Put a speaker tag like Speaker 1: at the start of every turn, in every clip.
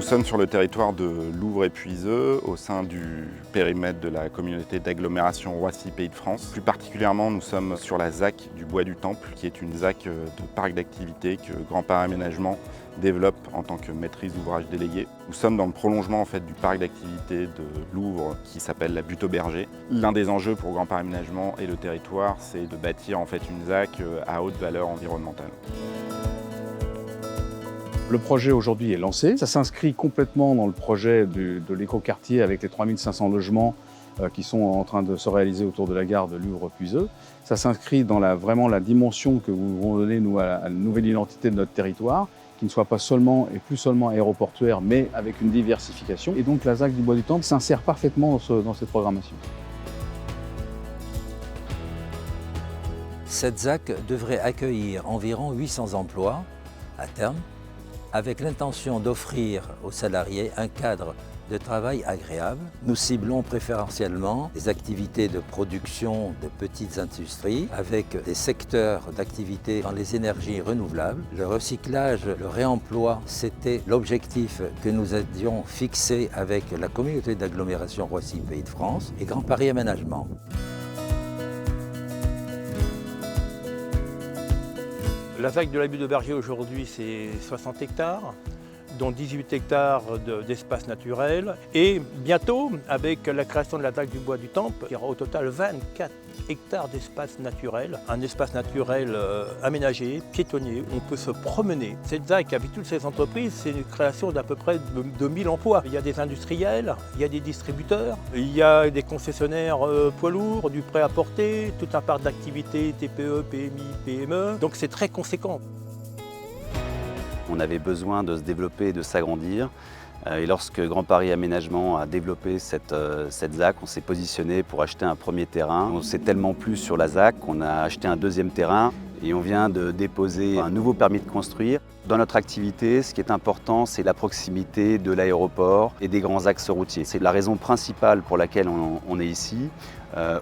Speaker 1: Nous sommes sur le territoire de Louvre et Puiseux, au sein du périmètre de la communauté d'agglomération Roissy-Pays de France. Plus particulièrement, nous sommes sur la ZAC du Bois du Temple, qui est une ZAC de parc d'activités que Grand Paris Aménagement développe en tant que maîtrise d'ouvrage déléguée. Nous sommes dans le prolongement du parc d'activités de Louvre qui s'appelle la Butte aux Bergers. L'un des enjeux pour Grand Paris Aménagement et le territoire, c'est de bâtir une ZAC à haute valeur environnementale.
Speaker 2: Le projet aujourd'hui est lancé. Ça s'inscrit complètement dans le projet de l'écoquartier avec les 3500 logements qui sont en train de se réaliser autour de la gare de Louvre-Puiseux. Ça s'inscrit dans vraiment la dimension que nous voulons donner nous, à la nouvelle identité de notre territoire, qui ne soit pas seulement et plus seulement aéroportuaire, mais avec une diversification. Et donc la ZAC du Bois du Temple s'insère parfaitement dans cette programmation.
Speaker 3: Cette ZAC devrait accueillir environ 800 emplois à terme, avec l'intention d'offrir aux salariés un cadre de travail agréable. Nous ciblons préférentiellement des activités de production de petites industries avec des secteurs d'activité dans les énergies renouvelables. Le recyclage, le réemploi, c'était l'objectif que nous avions fixé avec la communauté d'agglomération Roissy-Pays de France et Grand Paris Aménagement.
Speaker 4: La ZAC de la Butte aux Bergers aujourd'hui, c'est 60 hectares, dont 18 hectares d'espace naturel. Et bientôt, avec la création de la ZAC du Bois du Temple, il y aura au total 24 hectares d'espace naturel. Un espace naturel aménagé, piétonnier, où on peut se promener. Cette ZAC, avec toutes ces entreprises, c'est une création d'à peu près de 1000 emplois. Il y a des industriels, il y a des distributeurs, il y a des concessionnaires poids lourds, du prêt-à-porter, tout un parc d'activités TPE, PMI, PME. Donc c'est très conséquent.
Speaker 5: On avait besoin de se développer et de s'agrandir. Et lorsque Grand Paris Aménagement a développé cette ZAC, on s'est positionné pour acheter un premier terrain. On s'est tellement plu sur la ZAC qu'on a acheté un deuxième terrain et on vient de déposer un nouveau permis de construire. Dans notre activité, ce qui est important, c'est la proximité de l'aéroport et des grands axes routiers. C'est la raison principale pour laquelle on est ici.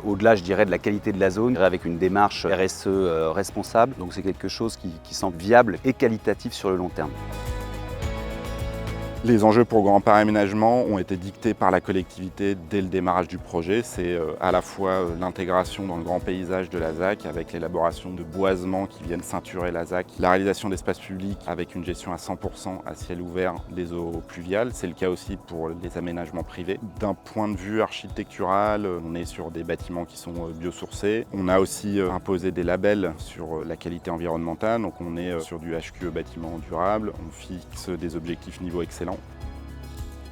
Speaker 5: Au-delà, je dirais, de la qualité de la zone, avec une démarche RSE responsable. Donc c'est quelque chose qui semble viable et qualitatif sur le long terme.
Speaker 1: Les enjeux pour Grand Paris Aménagement ont été dictés par la collectivité dès le démarrage du projet. C'est à la fois l'intégration dans le grand paysage de la ZAC avec l'élaboration de boisements qui viennent ceinturer la ZAC, la réalisation d'espaces publics avec une gestion à 100% à ciel ouvert des eaux pluviales. C'est le cas aussi pour les aménagements privés. D'un point de vue architectural, on est sur des bâtiments qui sont biosourcés. On a aussi imposé des labels sur la qualité environnementale. Donc on est sur du HQE bâtiment durable. On fixe des objectifs niveau excellent.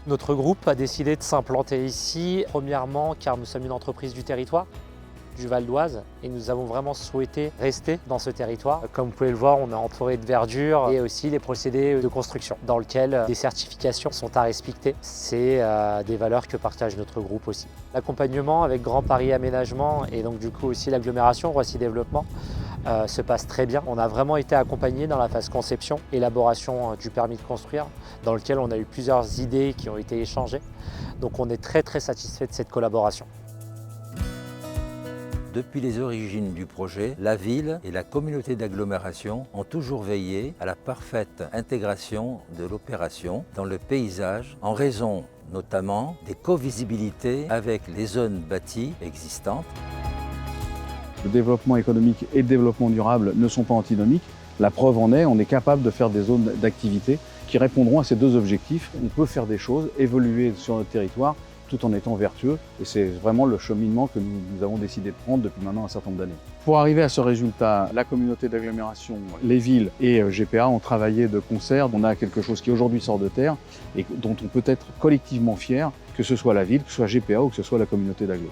Speaker 6: Notre groupe a décidé de s'implanter ici, premièrement car nous sommes une entreprise du territoire, du Val d'Oise, et nous avons vraiment souhaité rester dans ce territoire. Comme vous pouvez le voir, on est entouré de verdure et aussi les procédés de construction dans lesquels des certifications sont à respecter. C'est des valeurs que partage notre groupe aussi. L'accompagnement avec Grand Paris Aménagement et donc du coup aussi l'agglomération Roissy Développement se passe très bien. On a vraiment été accompagné dans la phase conception, élaboration du permis de construire, dans lequel on a eu plusieurs idées qui ont été échangées. Donc on est très satisfait de cette collaboration.
Speaker 3: Depuis les origines du projet, la ville et la communauté d'agglomération ont toujours veillé à la parfaite intégration de l'opération dans le paysage en raison notamment des co-visibilités avec les zones bâties existantes.
Speaker 2: Le développement économique et le développement durable ne sont pas antinomiques. La preuve en est, on est capable de faire des zones d'activité qui répondront à ces deux objectifs. On peut faire des choses, évoluer sur notre territoire tout en étant vertueux. Et c'est vraiment le cheminement que nous avons décidé de prendre depuis maintenant un certain nombre d'années. Pour arriver à ce résultat, la communauté d'agglomération, les villes et GPA ont travaillé de concert. On a quelque chose qui aujourd'hui sort de terre et dont on peut être collectivement fier, que ce soit la ville, que ce soit GPA ou que ce soit la communauté d'agglo.